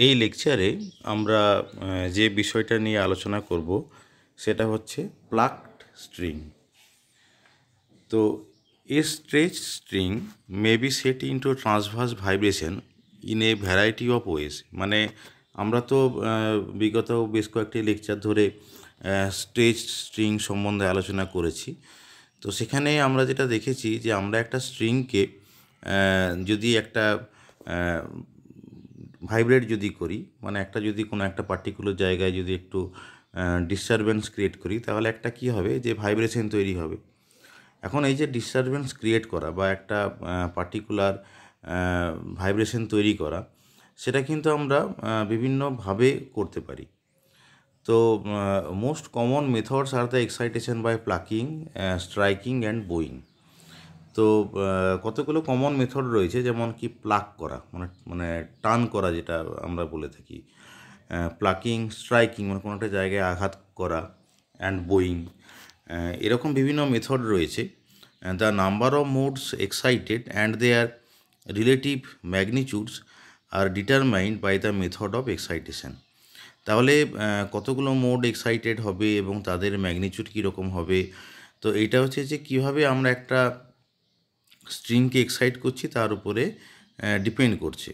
এই লেকচারে আমরা যে বিষয়টা নিয়ে আলোচনা করব সেটা হচ্ছে প্লাকড স্ট্রিং। তো a stretch string may be set into transverse vibration in a variety of ways. মানে আমরা তো বিগত বেশ কয়েকটি লেকচার ধরে স্ট্রেচ স্ট্রিং সম্বন্ধে আলোচনা করেছি। তো সেখানে আমরা যেটা দেখেছি যে আমরা একটা স্ট্রিংকে যদি একটা ভাইব্রেট যদি করি, মানে একটা যদি কোনো একটা পার্টিকুলার জায়গায় যদি একটু ডিস্টারবেন্স ক্রিয়েট করি, তাহলে একটা কি হবে, যে ভাইব্রেশন তৈরি হবে। এখন এই যে ডিস্টারবেন্স ক্রিয়েট করা বা একটা পার্টিকুলার ভাইব্রেশন তৈরি করা, সেটা কিন্তু আমরা বিভিন্নভাবে করতে পারি। তো most common methods are the excitation by plucking, striking and bowing. তো কতগুলো কমন মেথড রয়েছে, যেমন কি প্লাক করা, মানে টান করা যেটা আমরা বলে থাকি, প্লাকিং, স্ট্রাইকিং মানে কোনো একটা জায়গায় আঘাত করা, অ্যান্ড বোয়িং। এরকম বিভিন্ন মেথড রয়েছে। The number of modes excited and their relative magnitudes are determined by the method of excitation. তাহলে কতগুলো মোড এক্সাইটেড হবে এবং তাদের ম্যাগনিটিউড কীরকম হবে, তো এইটা হচ্ছে যে কীভাবে আমরা একটা স্ট্রিংকে এক্সাইট করছি তার উপরে ডিপেন্ড করছে।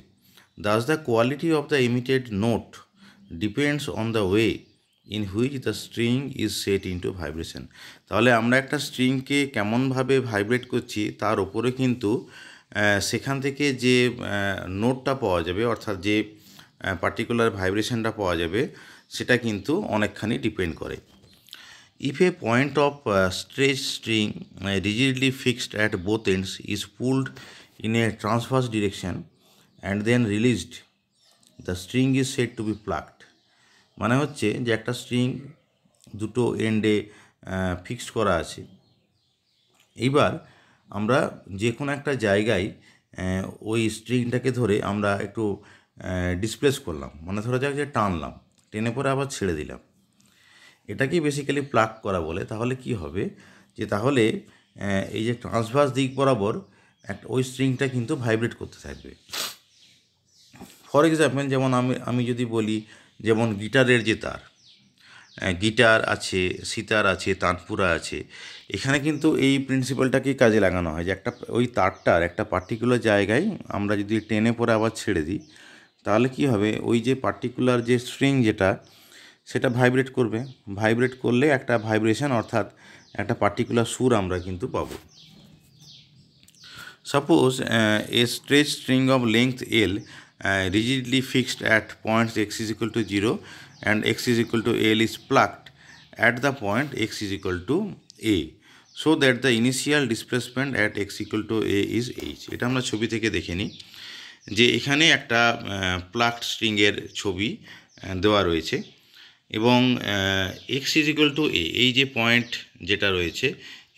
Das the quality of the emitted note depends on the way in which the string is set into vibration. তাহলে আমরা একটা স্ট্রিংকে কেমনভাবে ভাইব্রেট করছি তার উপরে কিন্তু সেখান থেকে যে নোটটা পাওয়া যাবে, অর্থাৎ যে পার্টিকুলার ভাইব্রেশনটা পাওয়া যাবে, সেটা কিন্তু অনেকখানি ডিপেন্ড করে। If a point of stretch string rigidly fixed at both ends is pulled in a transverse direction and then released, the string is said to be plucked. মানে হচ্ছে যে একটা স্ট্রিং দুটো এন্ডে ফিক্সড করা আছে, এইবার আমরা যে কোনো একটা জায়গায় ওই স্ট্রিংটাকে ধরে আমরা একটু ডিসপ্লেস করলাম, মানে ধরা যাক যে টানলাম, টেনে পরে আবার ছেড়ে দিলাম, এটাকেই বেসিক্যালি প্লাক করা বলে। তাহলে কি হবে, যে তাহলে এই যে ট্রান্সভার্স দিক বরাবর একটা ওই স্ট্রিংটা কিন্তু ভাইব্রেট করতে থাকবে। ফর এক্সাম্পল, যেমন আমি যদি বলি, যেমন গিটারের যে তার, গিটার আছে, সিতার আছে, তানপুরা আছে, এখানে কিন্তু এই প্রিন্সিপালটাকেই কাজে লাগানো হয় যে একটা ওই তারটার একটা পার্টিকুলার জায়গায় আমরা যদি টেনে পরে আবার ছেড়ে দিই, তাহলে কি হবে, ওই যে পার্টিকুলার যে স্ট্রিং যেটা, সেটা ভাইব্রেট করবে। ভাইব্রেট করলে একটা ভাইব্রেশন, অর্থাৎ একটা পার্টিকুলার সুর আমরা কিন্তু পাবো। Suppose A stretch string of length L rigidly fixed at points x is equal to 0 and x is equal to L is plucked at the point x is equal to A, so that the initial displacement at x equal to A is h. এটা আমরা ছবি থেকে দেখে নিই যে এখানে একটা plucked স্ট্রিংয়ের ছবি দেওয়া রয়েছে এবং X is equal to A, এই যে পয়েন্ট যেটা রয়েছে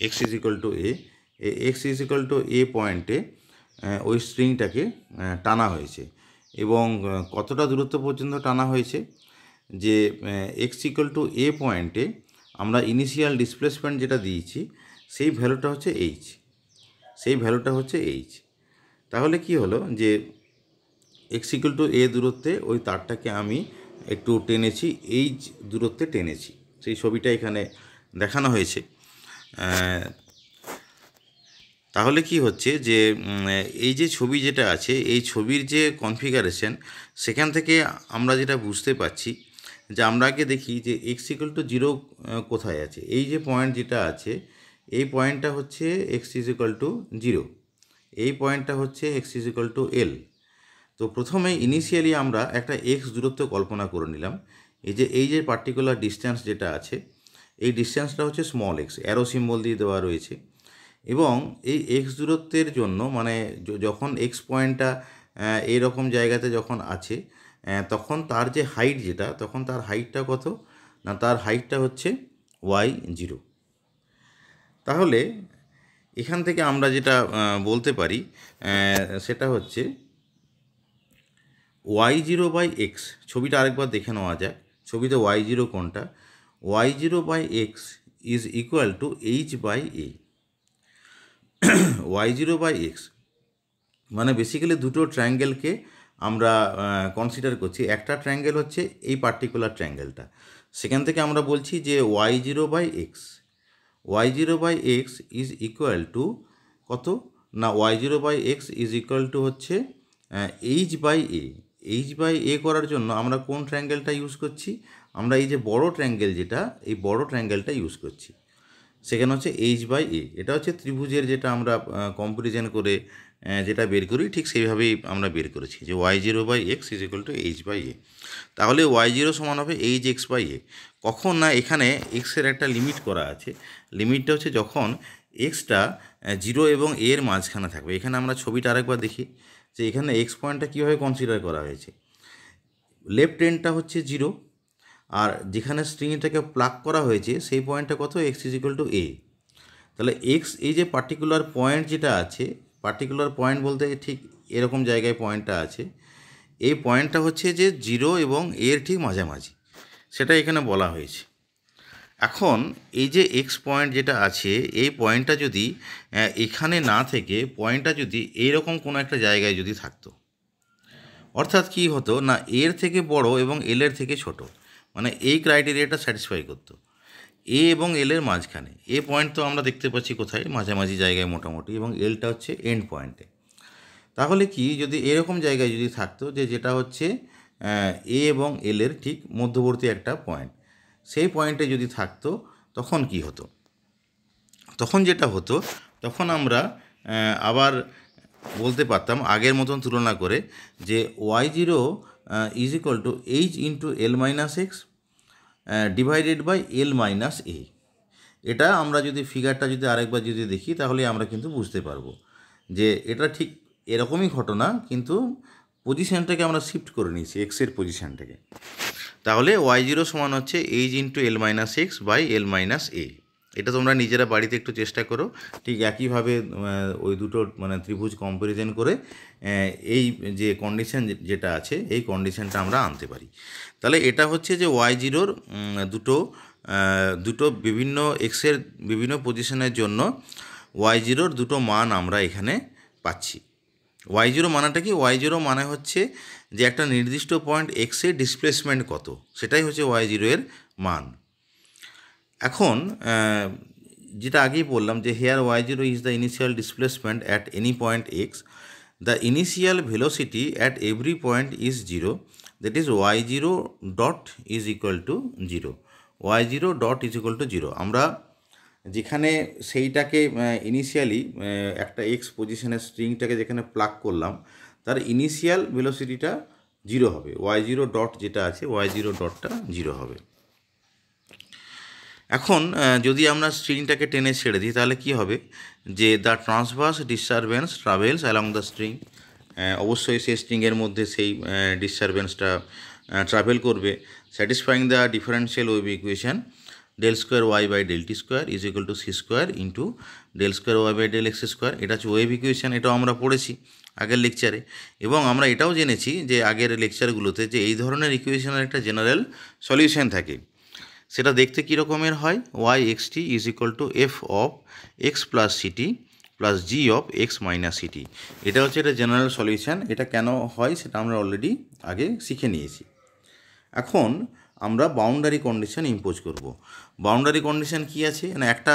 X is equal to A, X is equal to A পয়েন্টে ওই স্ট্রিংটাকে টানা হয়েছে। এবং কতটা দূরত্ব পর্যন্ত টানা হয়েছে, যে এক্স ইকুয়াল টু এ পয়েন্টে আমরা ইনিশিয়াল ডিসপ্লেসমেন্ট যেটা দিয়েছি সেই ভ্যালুটা হচ্ছে এইচ, তাহলে কি হলো, যে এক্স ইকুয়াল টু এ দূরত্বে ওই তারটাকে আমি একটু টেনেছি, এইচ দূরত্বে টেনেছি, সেই ছবিটা এখানে দেখানো হয়েছে। তাহলে কি হচ্ছে, যে এই যে ছবি যেটা আছে, এই ছবির যে কনফিগারেশন, সেখান থেকে আমরা যেটা বুঝতে পারছি, যে আমরা আগে দেখি যে এক্স ইকুয়াল টু 0 কোথায় আছে। এই যে পয়েন্ট যেটা আছে, এই পয়েন্টটা হচ্ছে এক্স ইজ ইকুয়াল টু 0, এই পয়েন্টটা হচ্ছে এক্স ইজ ইকুয়াল টু এল। তো প্রথমে ইনিশিয়ালি আমরা একটা এক্স দূরত্ব কল্পনা করে নিলাম। এই যে পার্টিকুলার ডিস্ট্যান্স যেটা আছে, এই ডিস্ট্যান্সটা হচ্ছে স্মল এক্স, অ্যারো সিম্বল দিয়ে দেওয়া রয়েছে। এবং এই এক্স দূরত্বের জন্য, মানে যখন এক্স পয়েন্টটা এইরকম জায়গাতে যখন আছে, তখন তার যে হাইট যেটা, তখন তার হাইটটা কত না, তার হাইটটা হচ্ছে y0। তাহলে এখান থেকে আমরা যেটা বলতে পারি সেটা হচ্ছে y0 বাই এক্স। ছবিটা আরেকবার দেখে নেওয়া যাক, ছবিতে y0 কোনটা, y0 by x is equal to h by a. y0 by x মানে বেসিক্যালি দুটো ট্রায়াঙ্গেলকে আমরা কনসিডার করছি, একটা ট্রায়াঙ্গেল হচ্ছে এই পার্টিকুলার ট্রায়াঙ্গেলটা, সেখান থেকে আমরা বলছি যে y0/x, y0/x is equal two কত না, y0/x ইজ ইকুয়াল টু হচ্ছে h/a। h/a করার জন্য আমরা কোন ট্রায়াঙ্গেলটা ইউজ করছি, আমরা এই যে বড় ট্রায়াঙ্গেল যেটা, এই বড় ট্রায়াঙ্গেলটা ইউজ করছি, সেখানে হচ্ছে h/a। এটা হচ্ছে ত্রিভুজের যেটা আমরা কম্পারিজন করে যেটা বের করি, ঠিক সেইভাবেই আমরা বের করেছি যে y0/x is equal two h/a। তাহলে y0 সমান হবে hx/a। কখন না, এখানে এক্সের একটা লিমিট করা আছে, লিমিটটা হচ্ছে যখন এক্সটা 0 এবং a এর মাঝখানে থাকবে। এখানে আমরা ছবিটা আরেকবার দেখি যে এখানে এক্স পয়েন্টটা কীভাবে কনসিডার করা হয়েছে। লেফট এন্ডটা হচ্ছে 0, আর যেখানে স্ট্রিংটাকে প্লাগ করা হয়েছে সেই পয়েন্টটা কত, x is equal two a। তাহলে এক্স এই যে পার্টিকুলার পয়েন্ট যেটা আছে, পার্টিকুলার পয়েন্ট বলতে ঠিক এরকম জায়গায় পয়েন্টটা আছে, এই পয়েন্টটা হচ্ছে যে 0 এবং এর ঠিক মাঝামাঝি, সেটা এখানে বলা হয়েছে। এখন এই যে এক্স পয়েন্ট যেটা আছে, এই পয়েন্টটা যদি এখানে না থেকে পয়েন্টটা যদি এইরকম কোনো একটা জায়গায় যদি থাকতো, অর্থাৎ কী হতো না, এর থেকে বড় এবং এল এর থেকে ছোট, মানে এই ক্রাইটেরিয়াটা স্যাটিসফাই করতো, এ এবং এল এর মাঝখানে। এ পয়েন্ট তো আমরা দেখতে পাচ্ছি কোথায়, মাঝামাঝি জায়গায় মোটামুটি, এবং এলটা হচ্ছে এন্ড পয়েন্টে। তাহলে কি, যদি এরকম জায়গায় যদি থাকতো যে যেটা হচ্ছে এ এবং এল এর ঠিক মধ্যবর্তী একটা পয়েন্ট, সেই পয়েন্টে যদি থাকতো, তখন কি হতো, তখন যেটা হতো, তখন আমরা আবার বলতে পারতাম আগের মতন তুলনা করে যে y0 is equal to h into l minus x divided by l minus a। এটা আমরা যদি ফিগারটা যদি আরেকবার যদি দেখি, তাহলে আমরা কিন্তু বুঝতে পারবো যে এটা ঠিক এরকমই ঘটনা, কিন্তু পজিশানটাকে আমরা শিফট করে নিয়েছি, এক্সের পজিশানটাকে। তাহলে y0 সমান হচ্ছে h into l minus x by l minus a। এটা তোমরা নিজেরা বাড়িতে একটু চেষ্টা করো, ঠিক একইভাবে ওই দুটো মানে ত্রিভুজ কম্পারিজন করে এই যে কন্ডিশন যেটা আছে, এই কন্ডিশনটা আমরা আনতে পারি। তাহলে এটা হচ্ছে যে y0-র দুটো বিভিন্ন এক্সের বিভিন্ন পজিশনের জন্য y0-র দুটো মান আমরা এখানে পাচ্ছি। y0 মানাটা কি, y0 মানে হচ্ছে যে একটা নির্দিষ্ট পয়েন্ট এক্সের ডিসপ্লেসমেন্ট কত, সেটাই হচ্ছে y0 এর মান। এখন যেটা আগেই বললাম যে here y0 is the initial displacement at any point x, the initial velocity at every point is 0, that is y0 dot is equal to 0, y0 dot is equal to 0। আমরা যেখানে সেইটাকে ইনিশিয়ালি একটা এক্স পজিশনের স্ট্রিংটাকে যেখানে plug করলাম, তার initial ভেলোসিটিটা 0 হবে, y0 dot যেটা আছে y0 ডটটা 0 হবে। এখন যদি আমরা স্ট্রিংটাকে টেনে ছেড়ে দিই, তাহলে কি হবে যে the transverse disturbance travels along the string, অবশ্যই সেই স্ট্রিংয়ের মধ্যে সেই ডিস্টারবেন্সটা ট্রাভেল করবে, satisfying the differential wave equation del square y by del t square is equal to c square into del square y by del x square. এটা হচ্ছে wave equation, এটাও আমরা পড়েছি আগের লেকচারে, এবং আমরা এটাও জেনেছি যে আগের লেকচারগুলোতে যে এই ধরনের ইকুয়েশনের একটা জেনারেল সলিউশন থাকে। সেটা দেখতে কী রকমের হয়, y x t is equal to F of x plus c t plus G of x minus c t. এটা হচ্ছে এটা জেনারেল সলিউশন। এটা কেন হয় সেটা আমরা অলরেডি আগে শিখে নিয়েছি। এখন আমরা বাউন্ডারি কন্ডিশন ইম্পোজ করব। বাউন্ডারি কন্ডিশন কী আছে না, একটা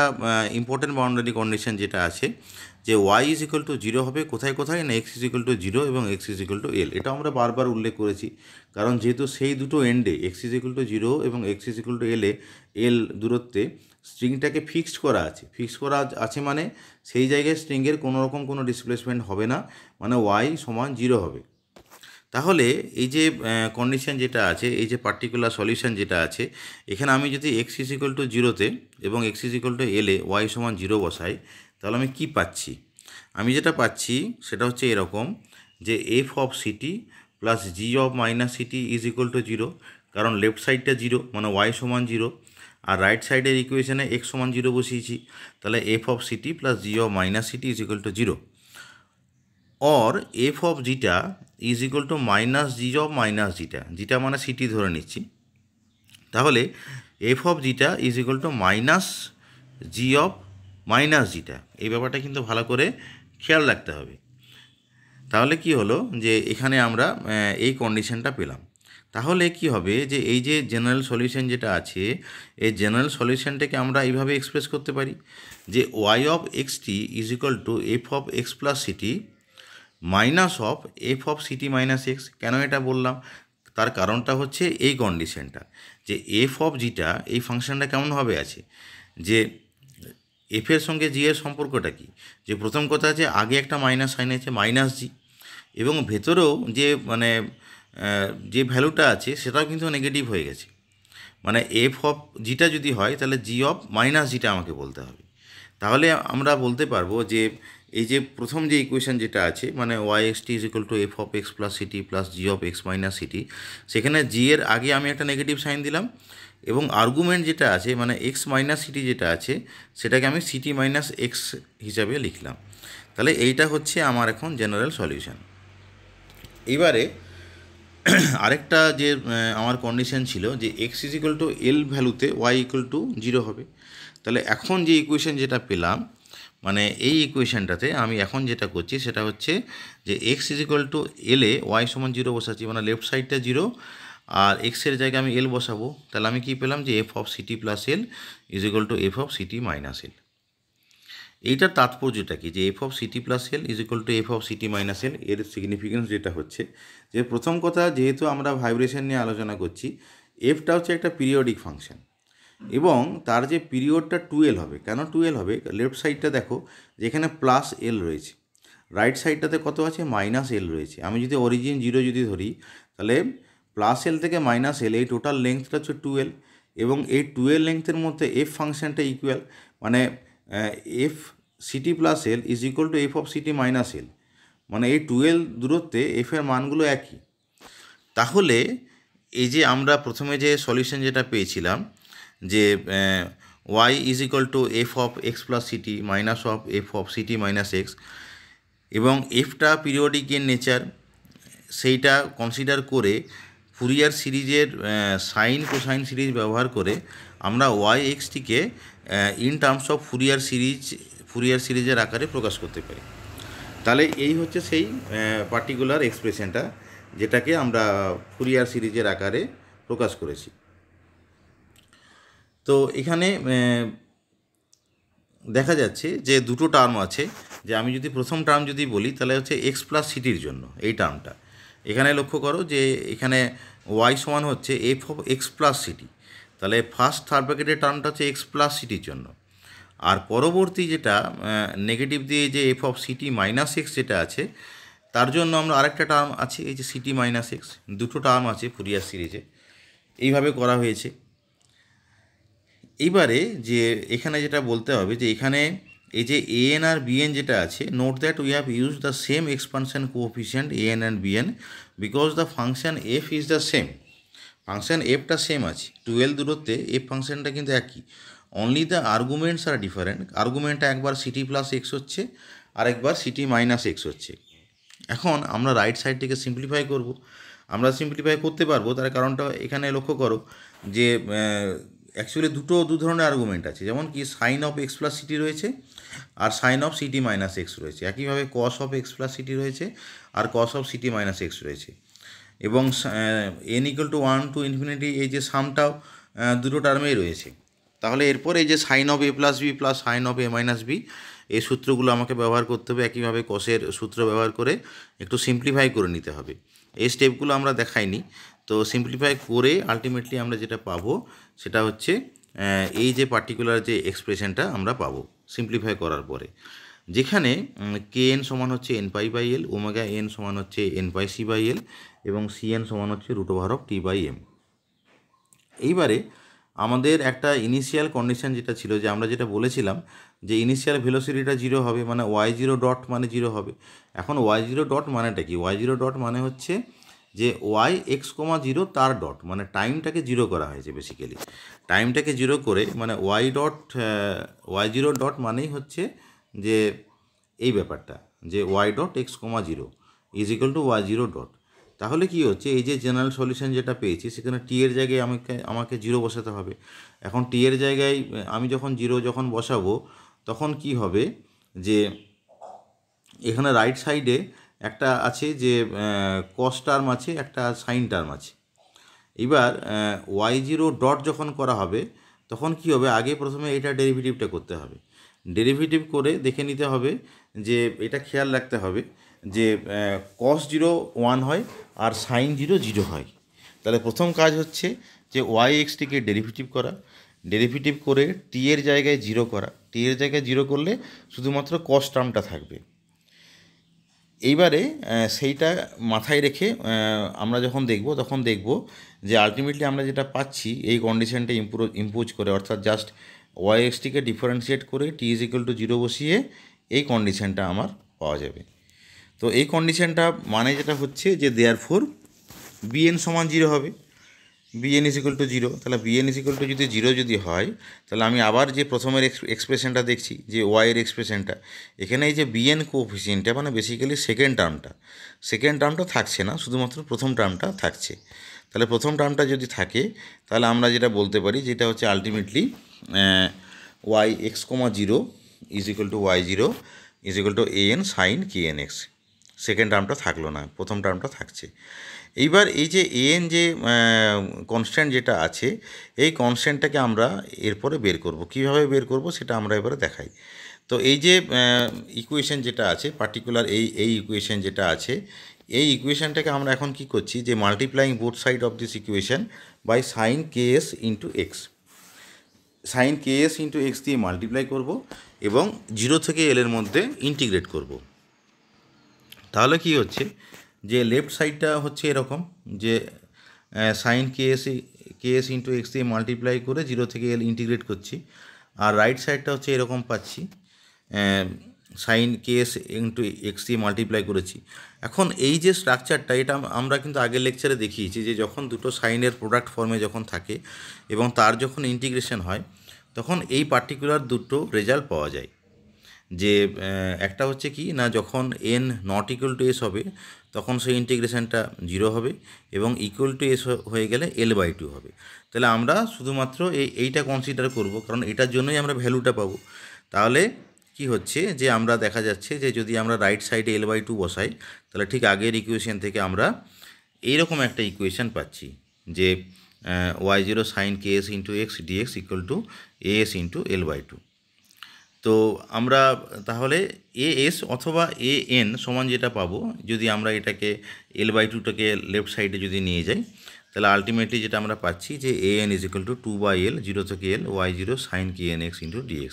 ইম্পর্টেন্ট বাউন্ডারি কন্ডিশন যেটা আছে যে ওয়াই ইজ ইকুয়াল টু 0 হবে কোথায় কোথায় না, এক্স ইজ ইকুয়াল টু 0 এবং এক্স ইজ ইকুয়াল টু এল। এটা আমরা বারবার উল্লেখ করেছি, কারণ যেহেতু সেই দুটো এন্ডে এক্স ইজ ইকুয়াল টু 0 এবং এক্স ইজ ইকুয়াল টু এল দূরত্বে স্ট্রিংটাকে ফিক্সড করা আছে, মানে সেই জায়গায় স্ট্রিংয়ের কোনো রকম কোনো ডিসপ্লেসমেন্ট হবে না, মানে ওয়াই সমান 0 হবে। তাহলে এই যে কন্ডিশন যেটা আছে, এই যে পার্টিকুলার সলিউশন যেটা আছে, এখানে আমি যদি এক্স ইজ ইকুয়াল টু 0-তে এবং এক্স ইজ ইকুয়াল টু এলে ওয়াই সমান 0 বসাই, তাহলে আমি কি পাচ্ছি, আমি যেটা পাচ্ছি সেটা হচ্ছে এরকম যে F of C T plus G of minus C T is equal to 0, কারণ লেফট সাইডটা 0 মানে ওয়াই সমান 0, আর রাইট সাইডের ইকুয়েশনে এক্স সমান 0 বসিয়েছি, তাহলে F of C T plus G of minus C T is equal to 0, or F of zeta is equal to minus G of minus zeta মানে সিটি ধরে নিচ্ছি, তাহলে F of zeta is equal to minus G of minus zeta. এই ব্যাপারটা কিন্তু ভালো করে খেয়াল রাখতে হবে। তাহলে কি হলো যে এখানে আমরা এই কন্ডিশনটা পেলাম। তাহলে কি হবে যে এই যে জেনারেল সলিউশন যেটা আছে, এই জেনারেল সলিউশনটাকে আমরা এইভাবে এক্সপ্রেস করতে পারি যে y of x t is equal to F of x plus city minus of F of city minus x. কেন এটা বললাম? তার কারণটা হচ্ছে এই কন্ডিশনটা যে এফ অফ জিটা এই ফাংশনটা কেমনভাবে আছে, যে এফের সঙ্গে জি এর সম্পর্কটা কি, যে প্রথম কথা আছে আগে একটা মাইনাস সাইন আছে মাইনাস জি, এবং ভেতরেও যে মানে যে ভ্যালুটা আছে সেটাও কিন্তু নেগেটিভ হয়ে গেছে। মানে এফ অফ জিটা যদি হয় তাহলে জি অফ মাইনাস জিটা আমাকে বলতে হবে। তাহলে আমরা বলতে পারবো যে এই যে প্রথম যে ইকুয়েশন যেটা আছে মানে y x t is equal to F of x plus c t plus G of x minus c t, সেখানে জি এর আগে আমি একটা নেগেটিভ সাইন দিলাম এবং আর্গুমেন্ট যেটা আছে মানে এক্স মাইনাস সিটি যেটা আছে সেটাকে আমি সিটি মাইনাস এক্স হিসাবে লিখলাম। তাহলে এইটা হচ্ছে আমার এখন জেনারেল সলিউশন। এবারে আরেকটা যে আমার কন্ডিশন ছিল যে এক্স ইজ ইকুয়াল টু এল ভ্যালুতে ওয়াই ইকুয়াল টু জিরো হবে। তাহলে এখন যে ইকুয়েশন যেটা পেলাম মানে এই ইকুয়েশনটাতে আমি এখন যেটা করছি সেটা হচ্ছে যে এক্স ইজ ইকুয়াল টু এলে ওয়াই সমান জিরো বসাচ্ছি, মানে লেফট সাইডটা জিরো আর এক্সের জায়গায় আমি এল বসাবো। তাহলে আমি কী পেলাম যে F of C T plus L is equal to F of city minus L. এইটার তাৎপর্যটা কি, যে F of C T plus L is equal to F of city minus L, এর সিগনিফিকেন্স যেটা হচ্ছে যে প্রথম কথা যেহেতু আমরা ভাইব্রেশন নিয়ে আলোচনা করছি, এফটা হচ্ছে একটা পিরিয়ডিক ফাংশন এবং তার যে পিরিয়ডটা টুয়েলভ হবে। কেন টুয়েলভ হবে? লেফট সাইডটা দেখো যেখানে প্লাস এল রয়েছে, রাইট সাইডটাতে কত আছে মাইনাস এল রয়েছে। আমি যদি অরিজিন জিরো যদি ধরি তাহলে প্লাস এল থেকে মাইনাস এল এই টোটাল লেংথটা হচ্ছে টুয়েলভ এবং এই টুয়েলভ লেংথের মধ্যে এফ ফাংশনটা ইকুয়াল, মানে F C T plus L is equal to F of city minus L, মানে এই টুয়েলভ দূরত্বে এফের মানগুলো একই। তাহলে এই যে আমরা প্রথমে যে সলিউশন যেটা পেয়েছিলাম যে Y is equal to F of x plus city minus of F of city minus X এবং এফটা পিরিয়ডিক ইন নেচার, সেইটা কনসিডার করে ফুরিয়ার সিরিজের সাইন কোসাইন সিরিজ ব্যবহার করে আমরা ওয়াই এক্সটিকে ইন টার্মস অফ ফুরিয়ার সিরিজের আকারে প্রকাশ করতে পারি। তাহলে এই হচ্ছে সেই পার্টিকুলার এক্সপ্রেশনটা যেটাকে আমরা ফুরিয়ার সিরিজের আকারে প্রকাশ করেছি। তো এখানে দেখা যাচ্ছে যে দুটো টার্ম আছে, যে আমি যদি প্রথম টার্ম যদি বলি তাহলে হচ্ছে এক্স প্লাস সিটির জন্য এই টার্মটা। এখানে লক্ষ্য করো যে এখানে ওয়াই সমান হচ্ছে F of x plus city, তাহলে ফার্স্ট থার্ড ব্র্যাকেটের টার্মটা হচ্ছে এক্স প্লাস সিটির জন্য। আর পরবর্তী যেটা নেগেটিভ দিয়ে যে F of city minus x যেটা আছে তার জন্য আমরা আরেকটা টার্ম আছে এই যে সিটি মাইনাস এক্স, দুটো টার্ম আছে ফুরিয়ার সিরিজে, এইভাবে করা হয়েছে। এইবারে যে এখানে যেটা বলতে হবে যে এখানে এই যে এ এন আর বিএন যেটা আছে, note that we have use the same expansion coefficient A N and B N because the function F is the same. Function এফটা সেম আছে, টুয়েলভ দূরত্বে এফ ফাংশনটা কিন্তু একই, only the arguments are different. আর্গুমেন্টটা একবার সিটি প্লাস এক্স হচ্ছে আর একবার সিটি মাইনাস এক্স হচ্ছে। এখন আমরা রাইট সাইডটিকে সিম্পলিফাই করব, আমরা সিম্পলিফাই করতে পারবো তার কারণটা এখানে লক্ষ্য করো যে অ্যাকচুয়ালি দু ধরনের আর্গুমেন্ট আছে, যেমন কি sine of x plus C T রয়েছে আর sine of city minus X রয়েছে, একইভাবে cos of x plus C T রয়েছে আর cos of city minus X রয়েছে, এবং N equal to 1 to infinity এই যে সামটাও দুটো টার্মেই রয়েছে। তাহলে এরপর এই যে sine of a plus b plus sine of a minus b এই সূত্রগুলো আমাকে ব্যবহার করতে হবে, একইভাবে কসের সূত্র ব্যবহার করে একটু সিম্পলিফাই করে নিতে হবে। এই স্টেপগুলো আমরা দেখাইনি, তো সিম্পলিফাই করে আলটিমেটলি আমরা যেটা পাবো সেটা হচ্ছে এই যে পার্টিকুলার যে এক্সপ্রেশনটা আমরা পাবো সিম্পলিফাই করার পরে, যেখানে কে এন সমান হচ্ছে n pi by l, omega n সমান হচ্ছে n pi c by l এবং সি এন সমান হচ্ছে root over of t by m. এইবারে আমাদের একটা ইনিশিয়াল কন্ডিশন যেটা ছিল, যে আমরা যেটা বলেছিলাম যে ইনিশিয়াল ভেলোসিটিটা জিরো হবে, মানে ওয়াই জিরো ডট মানে জিরো হবে। এখন ওয়াই জিরো ডট মানেটা কি? ওয়াই জিরো ডট মানে হচ্ছে যে ওয়াই এক্স কমা জিরো তার ডট, মানে টাইমটাকে জিরো করা হয়েছে বেসিক্যালি। টাইমটাকে জিরো করে মানে ওয়াই জিরো ডট মানেই হচ্ছে যে এই ব্যাপারটা যে y dot x comma zero is equal to y zero dot. তাহলে কি হচ্ছে, এই যে জেনারেল সলিউশন যেটা পেয়েছি সেখানে টি এর জায়গায় আমাকে জিরো বসাতে হবে। এখন টি এর জায়গায় আমি যখন জিরো বসাবো তখন কি হবে যে এখানে রাইট সাইডে একটা আছে যে কস টার্ম আছে, একটা সাইন টার্ম আছে। এবার y0 ডট যখন করা হবে তখন কি হবে, আগে প্রথমে এটা ডেরিভেটিভটা করতে হবে। ডেরিভেটিভ করে দেখে নিতে হবে যে এটা খেয়াল রাখতে হবে যে কস 0 1 হয় আর সাইন 0 0 হয়। তাহলে প্রথম কাজ হচ্ছে যে yx-টিকে ডেরিভেটিভ করা, ডেরিভেটিভ করে টি এর জায়গায় 0 করা, টি এর জায়গায় 0 করলে শুধুমাত্র কস টার্মটা থাকবে। এইবারে সেইটা মাথায় রেখে আমরা যখন দেখব তখন দেখব যে আলটিমেটলি আমরা যেটা পাচ্ছি এই কন্ডিশনটা ইম্পোজ করে, অর্থাৎ জাস্ট yx-টিকে ডিফারেন্সিয়েট করে t = 0 বসিয়ে এই কন্ডিশনটা আমার পাওয়া যাবে। তো এই কন্ডিশনটা মানে যেটা হচ্ছে যে দেয়ারফোর bn সমান 0 হবে, bn = 0। তাহলে bn = যদি 0 যদি হয় তাহলে আমি আবার যে প্রথমের এক্সপ্রেশনটা দেখছি যে y এর এক্সপ্রেশনটা, এখানে এই যে bn কোএফিসিয়েন্টটা মানে বেসিক্যালি সেকেন্ড টার্মটা থাকছে না, শুধুমাত্র প্রথম টার্মটা থাকছে। তাহলে প্রথম টার্মটা যদি থাকে তাহলে আমরা যেটা বলতে পারি যেটা হচ্ছে ultimately yx, 0 = y0 = an sin knx। Second টার্মটা থাকলো না, প্রথম টার্মটা থাকছে। এইবার এই যে an যে কনস্ট্যান্ট যেটা আছে এই কনস্ট্যান্টটাকে আমরা এরপরে বের করব। কীভাবে বের করব সেটা আমরা এবারে দেখাই। তো এই যে ইকুয়েশন যেটা আছে পার্টিকুলার এই ইকুয়েশন যেটা আছে এই ইকুয়েশনটাকে আমরা এখন কি করছি যে multiplying both side of this equation by sine ks into x. Sine ks into x দিয়ে মাল্টিপ্লাই করব এবং 0 থেকে l এর মধ্যে ইন্টিগ্রেট করব। তাহলে কি হচ্ছে যে লেফট সাইডটা হচ্ছে এরকম যে সাইন ks ইন্টু এক্স দিয়ে মাল্টিপ্লাই করে 0 থেকে l ইন্টিগ্রেট করছি, আর রাইট সাইডটা হচ্ছে এরকম পাচ্ছি সাইন ks ইন্টু এক্স দিয়ে মাল্টিপ্লাই করেছি। এখন এই যে স্ট্রাকচারটা এটা আমরা কিন্তু আগের লেকচারে দেখিয়েছি যে যখন দুটো সাইনের প্রোডাক্ট ফর্মে যখন থাকে এবং তার যখন ইন্টিগ্রেশন হয় তখন এই পার্টিকুলার দুটো রেজাল্ট পাওয়া যায়। যে একটা হচ্ছে কি না, যখন n not equal to s হবে তখন সেই ইন্টিগ্রেশনটা 0 হবে এবং ইকুয়াল টু s হয়ে গেলে l/2 হবে। তাহলে আমরা শুধুমাত্র এইটা কনসিডার করব, কারণ এটার জন্যই আমরা ভ্যালুটা পাবো। তাহলে কি হচ্ছে যে আমরা দেখা যাচ্ছে যে যদি আমরা রাইট সাইডে l/2 বসাই তাহলে ঠিক আগের ইকুয়েশন থেকে আমরা এইরকম একটা ইকুয়েশন পাচ্ছি যে y0 sin ks into x dx = as into l/2। তো আমরা তাহলে as অথবা an সমান যেটা পাবো যদি আমরা এটাকে l/2টাকে লেফট সাইডে যদি নিয়ে যাই তাহলে আলটিমেটলি যেটা আমরা পাচ্ছি যে an = 2/l 0 থেকে l y0 sin knx into dx।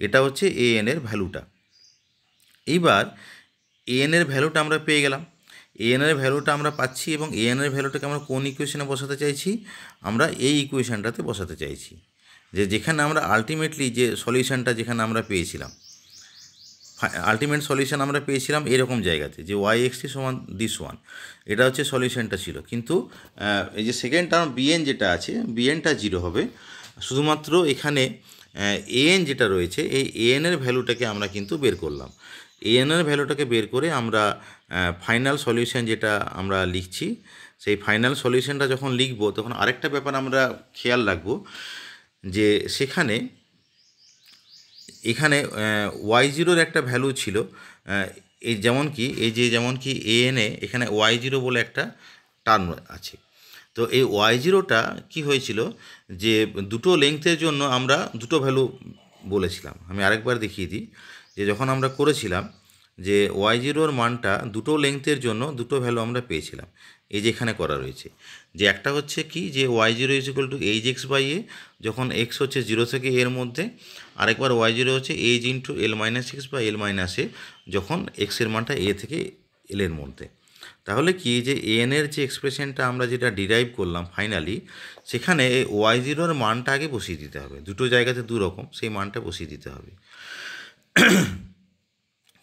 এটা হচ্ছে an এর ভ্যালুটা। এইবার an এর ভ্যালুটা আমরা পেয়ে গেলাম, an এর ভ্যালুটা আমরা পাচ্ছি এবং an এর ভ্যালুটাকে আমরা কোন ইকুয়েশনে বসাতে চাইছি, আমরা এই ইকুয়েশনটাতে বসাতে চাইছি যে যেখানে আমরা আলটিমেটলি যে সলিউশনটা যেখানে আমরা পেয়েছিলাম, আলটিমেট সলিউশন আমরা পেয়েছিলাম এরকম জায়গাতে যে yx সমান দিস ওয়ান, এটা হচ্ছে সলিউশনটা ছিল। কিন্তু এই যে সেকেন্ড টার্ম bn যেটা আছে bnটা 0 হবে, শুধুমাত্র এখানে an যেটা রয়েছে এই an এর ভ্যালুটাকে আমরা কিন্তু বের করলাম। an এর ভ্যালুটাকে বের করে আমরা ফাইনাল সলিউশন যেটা আমরা লিখছি সেই ফাইনাল সলিউশনটা যখন লিখব তখন আরেকটা ব্যাপার আমরা খেয়াল রাখব যে সেখানে এখানে y0-র একটা ভ্যালু ছিল, এই যেমন কি an এ এখানে y0 বলে একটা টার্ম আছে। তো এই y0টা কি হয়েছিল যে দুটো লেংথের জন্য আমরা দুটো ভ্যালু বলেছিলাম। আমি আরেকবার দেখিয়ে দিই যে যখন আমরা করেছিলাম যে y0-র মানটা দুটো লেংথের জন্য দুটো ভ্যালু আমরা পেয়েছিলাম, এই যে এখানে করা রয়েছে যে একটা হচ্ছে কি যে y0 = hx/a যখন x হচ্ছে 0 থেকে এর মধ্যে, আরেকবার y0 হচ্ছে h ইন্টু l-x বা l-a যখন x এর মানটা a থেকে l এর মধ্যে। তাহলে কি যে an এর যে এক্সপ্রেশনটা আমরা যেটা ডিরাইভ করলাম ফাইনালি সেখানে y0-র মানটা আগে বসিয়ে দিতে হবে, দুটো জায়গাতে দু রকম, সেই মানটা বসিয়ে দিতে হবে।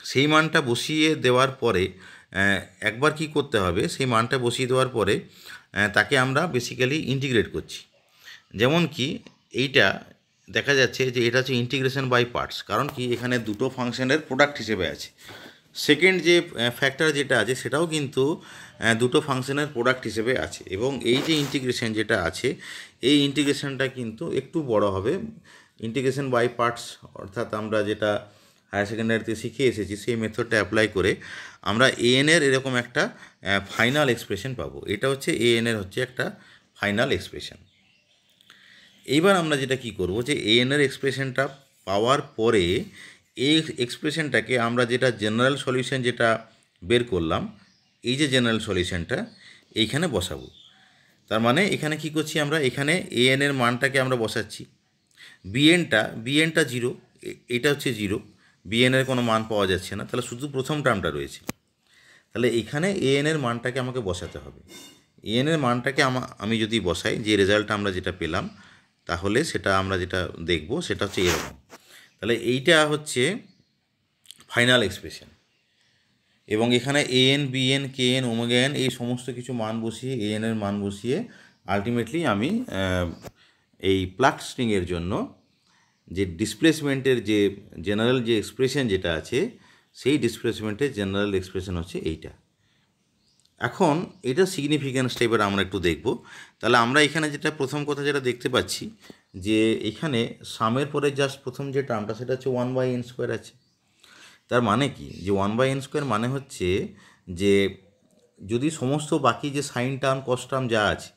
সেই মানটা বসিয়ে দেওয়ার পরে একবার কি করতে হবে, সেই মানটা বসিয়ে দেওয়ার পরে তাকে আমরা বেসিক্যালি ইন্টিগ্রেট করছি। যেমন কি এইটা দেখা যাচ্ছে যে এটা হচ্ছে ইন্টিগ্রেশন বাই পার্টস, কারণ কি এখানে দুটো ফাংশনের প্রোডাক্ট হিসেবে আছে। সেকেন্ড যে ফ্যাক্টর যেটা আছে সেটাও কিন্তু দুটো ফাংশনের প্রোডাক্ট হিসেবে আছে এবং এই যে ইন্টিগ্রেশন যেটা আছে এই ইন্টিগ্রেশনটা কিন্তু একটু বড় হবে। ইন্টিগ্রেশন বাই পার্টস অর্থাৎ আমরা যেটা হায়ার সেকেন্ডারিতে শিখে এসেছি, সেই মেথডটা অ্যাপ্লাই করে আমরা এন এর এরকম একটা ফাইনাল এক্সপ্রেশন পাবো। এটা হচ্ছে এন এর হচ্ছে একটা ফাইনাল এক্সপ্রেশন। এইবার আমরা যেটা কি করব, যে এন এর এক্সপ্রেশনটা পাওয়ার পরে এই এক্সপ্রেশনটাকে আমরা যেটা জেনারেল সলিউশন যেটা বের করলাম, এই যে জেনারেল সলিউশনটা এইখানে বসাবো। তার মানে এখানে কি করছি আমরা, এখানে এন এর মানটাকে আমরা বসাচ্ছি, বিএনটা জিরো, এটা হচ্ছে জিরো, বিএন এর কোনো মান পাওয়া যাচ্ছে না, তাহলে শুধু প্রথম টার্মটা রয়েছে। তাহলে এখানে এন এর মানটাকে আমাকে বসাতে হবে। এন এর মানটাকে আমি যদি বসাই, যে রেজাল্টটা আমরা যেটা পেলাম, তাহলে সেটা আমরা যেটা দেখব সেটা হচ্ছে এরকম। তাহলে এইটা হচ্ছে ফাইনাল এক্সপ্রেশন, এবং এখানে n, b n, k n, omega n এই সমস্ত কিছু মান বসিয়ে, এন এর মান বসিয়ে আলটিমেটলি আমি এই প্লাগ স্ট্রিংয়ের জন্য যে ডিসপ্লেসমেন্টের যে জেনারেল যে এক্সপ্রেশন যেটা আছে, সেই ডিসপ্লেসমেন্টের জেনারেল এক্সপ্রেশন হচ্ছে এইটা। এখন এটা সিগনিফিক্যান্সটা এবার আমরা একটু দেখব। তাহলে আমরা এখানে যেটা প্রথম কথা যেটা দেখতে পাচ্ছি, যে এখানে সামের পরে জাস্ট প্রথম যে টার্মটা সেটা হচ্ছে 1/n² আছে। তার মানে কি, যে 1/n² মানে হচ্ছে যে যদি সমস্ত বাকি যে সাইন টার্ম, কস টার্ম যা আছে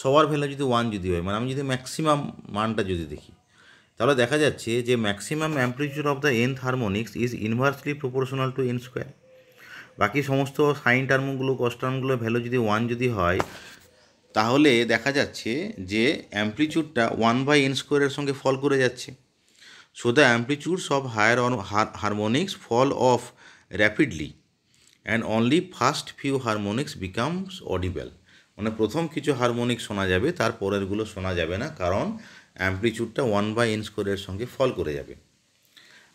সবার ভ্যালু যদি 1 যদি হয়, মানে আমি যদি ম্যাক্সিমাম মানটা যদি দেখি, তাহলে দেখা যাচ্ছে যে maximum amplitude of the nth harmonics is inversely proportional to n²। বাকি সমস্ত সাইন টার্মগুলো, কস টার্মগুলোর ভ্যালু যদি 1 যদি হয়, তাহলে দেখা যাচ্ছে যে অ্যাম্প্লিটিউডটা 1/n² সঙ্গে ফল করে যাচ্ছে। So the amplitudes of higher harmonics fall off rapidly and only first few harmonics becomes audible. মানে প্রথম কিছু হারমোনিক শোনা যাবে, তার পরেরগুলো শোনা যাবে না, কারণ অ্যাম্প্লিটিউডটা 1/n² সঙ্গে ফল করে যাবে।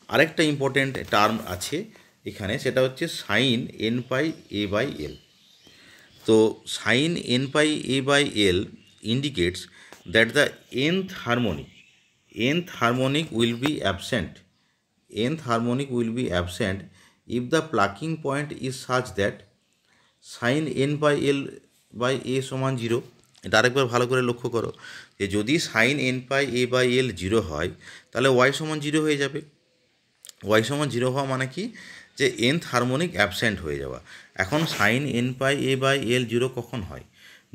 আরেকটা ইম্পর্টেন্ট টার্ম আছে এখানে, সেটা হচ্ছে সাইন n πa/l। তো sine n πa/l indicates that the nth harmonic will be absent. Nth harmonic will be absent if the plucking point is such that sin n/l/a সমান 0। এটা আরেকবার ভালো করে লক্ষ্য করো, যে যদি সাইন n/a/l 0 হয়, তাহলে y সমান 0 হয়ে যাবে। y সমান 0 হওয়া মানে কি, যে nth হারমোনিক অ্যাবসেন্ট হয়ে যাওয়া। এখন সাইন n/a/l 0 কখন হয়,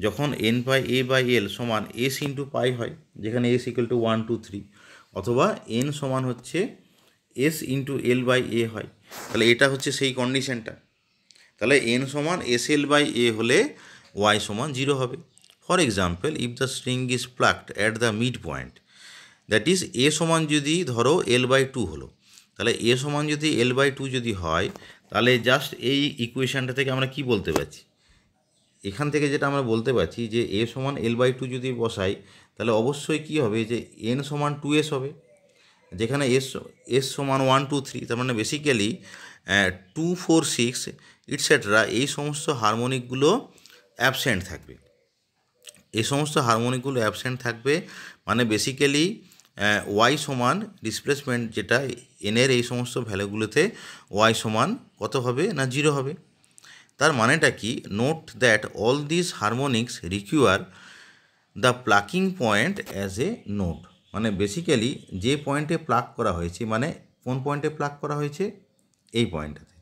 যখন n/a/l সমান s ইন্টু পাই হয়, যেখানে s ইকুয়াল টু 1 2 3, অথবা n সমান হচ্ছে s ইন্টু l/a হয়। তাহলে এটা হচ্ছে সেই কন্ডিশনটা। তাহলে n সমান sl/a হলে y সমান 0 হবে। For example, if the string is plucked at the mid point, that is a সমান যদি ধরো l/2 হলো, তাহলে a সমান যদি l/2 যদি হয়, তাহলে জাস্ট এই ইকুয়েশানটা থেকে আমরা কি বলতে পারছি, এখান থেকে যেটা আমরা বলতে পারছি, যে a সমান l/2 যদি বসাই, তাহলে অবশ্যই কি হবে, যে n সমান 2s হবে, যেখানে s সমান 1 2 3, তার মানে বেসিক্যালি 2 4 6 ইটসেট্রা এই সমস্ত হারমোনিকগুলো অ্যাবসেন্ট থাকবে। এই সমস্ত হারমোনিকগুলো অ্যাবসেন্ট থাকবে, মানে বেসিক্যালি ওয়াই সমান ডিসপ্লেসমেন্ট যেটা এনের এই সমস্ত ভ্যালুগুলোতে ওয়াই সমান কত হবে না 0 হবে। তার মানেটা কি, note that all this harmonics require the plucking point as a node. মানে বেসিক্যালি যে পয়েন্টে প্লাক করা হয়েছে, মানে কোন পয়েন্টে প্লাক করা হয়েছে, এই পয়েন্টটাতে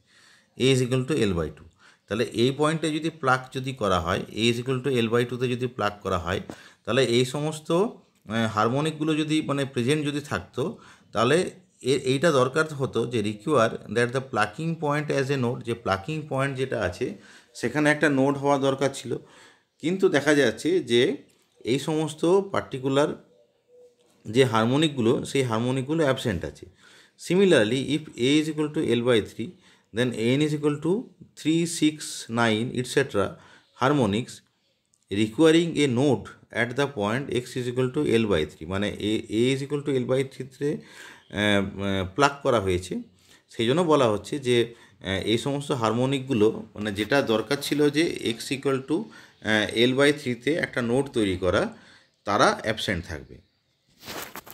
a is equal two l/2। তাহলে এই পয়েন্টে যদি প্লাক যদি করা হয়, a ইজ ইকুয়াল টু l/2তে যদি প্লাক করা হয়, তাহলে এই সমস্ত হারমোনিকগুলো যদি মানে প্রেজেন্ট যদি থাকতো, তাহলে এইটা দরকার হতো যে require that the plucking point as a node, যে প্লাকিং পয়েন্ট যেটা আছে সেখানে একটা নোড হওয়া দরকার ছিল। কিন্তু দেখা যাচ্ছে যে এই সমস্ত পার্টিকুলার যে হারমোনিকগুলো, সেই হারমোনিকগুলো অ্যাবসেন্ট আছে। Similarly, if a is equal two l/3, then n is equal to 3 6 9 etc. harmonics requiring a node at the point x is equal to l/3, মানে a is equal to l/3-তে pluck করা হয়েছে। সেই জন্য বলা হচ্ছে যে এই সমস্ত হারমোনিকগুলো মানে যেটা দরকার ছিল যে x ইকুয়াল টু l/3-তে একটা নোড তৈরি করা, তারা অ্যাবসেন্ট থাকবে।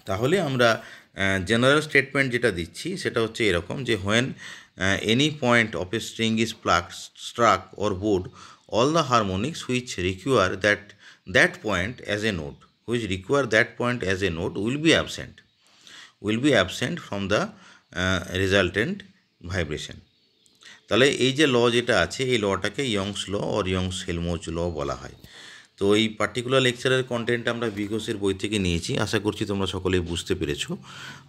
তাহলে আমরা জেনারেল স্টেটমেন্ট যেটা দিচ্ছি সেটা হচ্ছে এরকম, যে when any point of a string is plucked, struck or bowed, all the harmonics which require that point as a node will be absent from the resultant vibration. তাহলে এই যে ল যেটা আছে এই লটাকে ইয়ংস ল অর ইয়ংস হেলমোজ ল বলা হয়। তো এই পার্টিকুলার লেকচারের কন্টেন্ট আমরা বিঘোষের বই থেকে নিয়েছি। আশা করছি তোমরা সকলেই বুঝতে পেরেছো।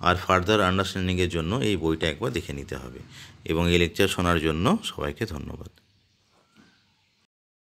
আর ফার্দার আন্ডারস্ট্যান্ডিংয়ের জন্য এই বইটা একবার দেখে নিতে হবে। এবং এই লেকচার শোনার জন্য সবাইকে ধন্যবাদ।